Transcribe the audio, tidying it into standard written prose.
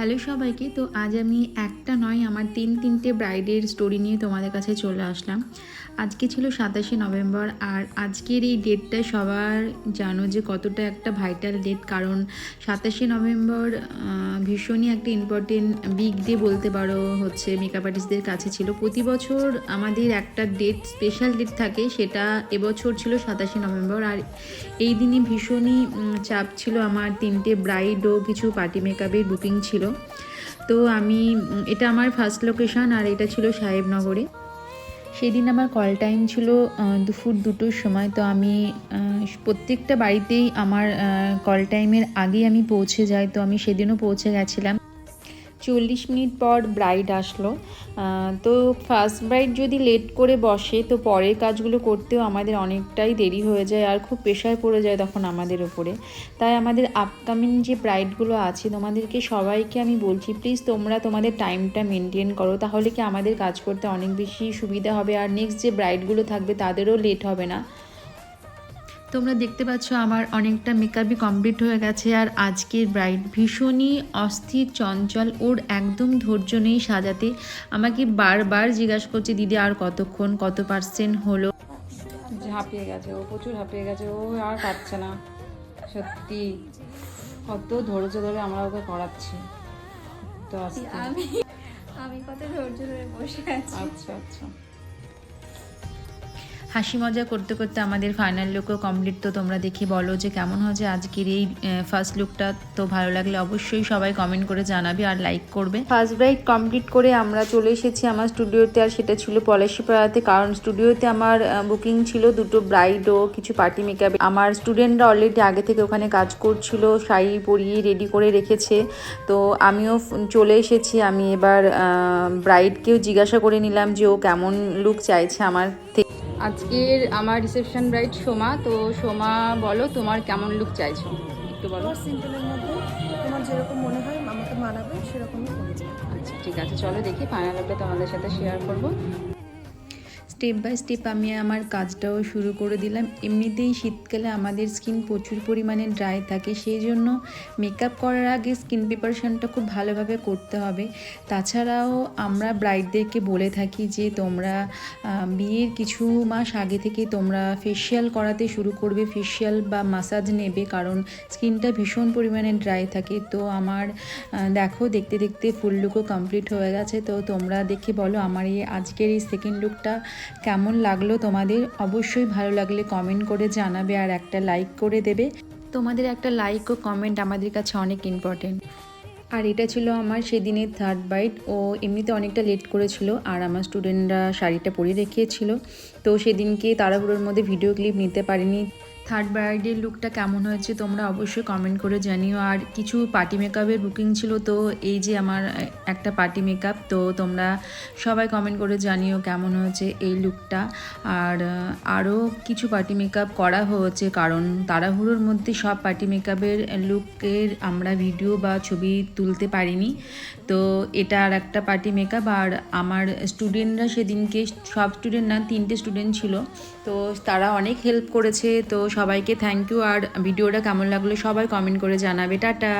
Hello সবাইকে। তো আজ আমি একটা নয় আমার তিনটে ব্রাইডের স্টোরি নিয়ে তোমাদের কাছে চলে আসলাম। আজকে ছিল 27শে নভেম্বর, আর আজকের এই ডেটটা সবার জানো যে কতটা একটা ভাইটাল ডেট, কারণ 27শে নভেম্বর ভীষণই একটা ইম্পর্টেন্ট বিগ ডে বলতে পারো, হচ্ছে মেকআপ আর্টিস্টদের কাছে ছিল। প্রতি বছর আমাদের একটা ডেট, স্পেশাল ডেট থাকে, সেটা এবছর ছিল 27শে নভেম্বর। আর এই দিনই ভীষণই চাপ ছিল, আমার তিনটে ব্রাইড ও কিছু পার্টি মেকআপের বুকিং ছিল। তো আমি এটা আমার ফার্স্ট লোকেশন, আর এটা ছিল সাহেবনগরে। সেদিন আমার কল টাইম ছিল দুপুর 2টোর সময়। তো আমি প্রত্যেকটা বাড়িতেই আমার কল টাইমের আগেই আমি পৌঁছে যাই। তো আমি সেদিনও পৌঁছে গেছিলাম। 40 মিনিট পর ব্রাইড আসলো। তো ফার্স্ট ব্রাইড যদি লেট করে বসে তো পরের কাজগুলো করতেও আমাদের অনেকটাই দেরি হয়ে যায়, আর খুব প্রেশার পড়ে যায় তখন আমাদের ওপরে। তাই আমাদের আপকামিং যে ব্রাইডগুলো আছে তোমাদেরকে সবাইকে আমি বলছি, প্লিজ তোমরা তোমাদের টাইমটা মেনটেন করো, তাহলে কি আমাদের কাজ করতে অনেক বেশি সুবিধা হবে, আর নেক্সট যে ব্রাইডগুলো থাকবে তাদেরও লেট হবে না। তোমরা দেখতে পাচ্ছ আমার অনেকটা মেকআপই কমপ্লিট হয়ে গেছে। আর আজকের ব্রাইড ভীষণই অস্থির, চঞ্চল, ওর একদম ধৈর্য নেই সাজাতে। আমাকে বারবার জিজ্ঞাসা করছে, দিদি আর কতক্ষণ, কত পার্সেন্ট হলো। হাঁপিয়ে গেছে ও, প্রচুর হাঁপিয়ে গেছে ও, আর পারছে না। সত্যি কত ধৈর্য ধরে আমরা ওকে করাচ্ছি। তো আমি কত ধৈর্য ধরে বসে আছি। আচ্ছা আচ্ছা, হাসি মজা করতে করতে আমাদের ফাইনাল লুকও কমপ্লিট। তো তোমরা দেখে বলো যে কেমন হয়েছে আজকের এই ফার্স্ট লুকটা। তো ভালো লাগলে অবশ্যই সবাই কমেন্ট করে জানাবে আর লাইক করবে। ফার্স্ট ব্রাইড কমপ্লিট করে আমরা চলে এসেছি আমার স্টুডিওতে, আর সেটা ছিল পলাশীপাড়াতে, কারণ স্টুডিওতে আমার বুকিং ছিল দুটো ব্রাইড ও কিছু পার্টি মেকআপ। আমার স্টুডেন্টরা অলরেডি আগে থেকে ওখানে কাজ করছিল, শাড়ি পরিয়ে রেডি করে রেখেছে। তো আমিও চলে এসেছি। আমি এবার ব্রাইডকেও জিজ্ঞাসা করে নিলাম যে ও কেমন লুক চাইছে আমার থেকে। আজকের আমার রিসেপশন ব্রাইড সোমা। তো সোমা, বলো তোমার কেমন লুক চাইছো, একটু বলো। সিম্পলের মধ্যে তোমার যেরকম মনে হয় আমাকে মানাবে সেরকমই করে যাবে। আচ্ছা ঠিক আছে, চলো দেখি ফাইনাল লুকটা তোমাদের সাথে শেয়ার করবো। স্টেপ বাই স্টেপ আমি আমার কাজটাও শুরু করে দিলাম। এমনিতেই শীতকালে আমাদের স্কিন প্রচুর পরিমাণে ড্রাই থাকে, সেই জন্য মেকআপ করার আগে স্কিন প্রিপারেশনটা খুব ভালোভাবে করতে হবে। তাছাড়াও আমরা ব্রাইডদেরকে বলে থাকি যে তোমরা বিয়ের কিছু মাস আগে থেকে তোমরা ফেসিয়াল করাতে শুরু করবে, ফেসিয়াল বা মাসাজ নেবে, কারণ স্কিনটা ভীষণ পরিমাণে ড্রাই থাকে। তো আমার দেখো দেখতে দেখতে ফুল লুকও কমপ্লিট হয়ে গেছে। তো তোমরা দেখে বলো আমার এই আজকের এই সেকেন্ড লুকটা কেমন লাগলো তোমাদের। অবশ্যই ভালো লাগলে কমেন্ট করে জানাবে আর একটা লাইক করে দেবে। তোমাদের একটা লাইক ও কমেন্ট আমাদের কাছে অনেক ইম্পর্টেন্ট। আর এটা ছিল আমার সেদিনের থার্ড বাইট। ও এমনিতে অনেকটা লেট করেছিল, আর আমার স্টুডেন্টরা শাড়িটা পরিয়ে রেখেছিল। তো সেদিনকে তাড়াহুড়োর মধ্যে ভিডিও ক্লিপ নিতে পারিনি। থার্ড ব্রাইডের লুকটা কেমন হয়েছে তোমরা অবশ্যই কমেন্ট করে জানিও। আর কিছু পার্টি মেকআপের বুকিং ছিল, তো এই যে আমার একটা পার্টি মেকআপ। তো তোমরা সবাই কমেন্ট করে জানিও কেমন হয়েছে এই লুকটা। আর আরও কিছু পার্টি মেকআপ করা হয়েছে, কারণ তাড়াহুড়োর মধ্যে সব পার্টি মেকআপের লুকের আমরা ভিডিও বা ছবি তুলতে পারিনি। তো এটা আর একটা পার্টি মেকআপ। আর আমার স্টুডেন্টরা সেদিনকে, সব স্টুডেন্ট না, 3টে স্টুডেন্ট ছিল, তো তারা অনেক হেল্প করেছে। তো সবাইকে থ্যাংক ইউ। আর ভিডিওটা কেমন লাগলো সবাই কমেন্ট করে জানাবে। টাটা।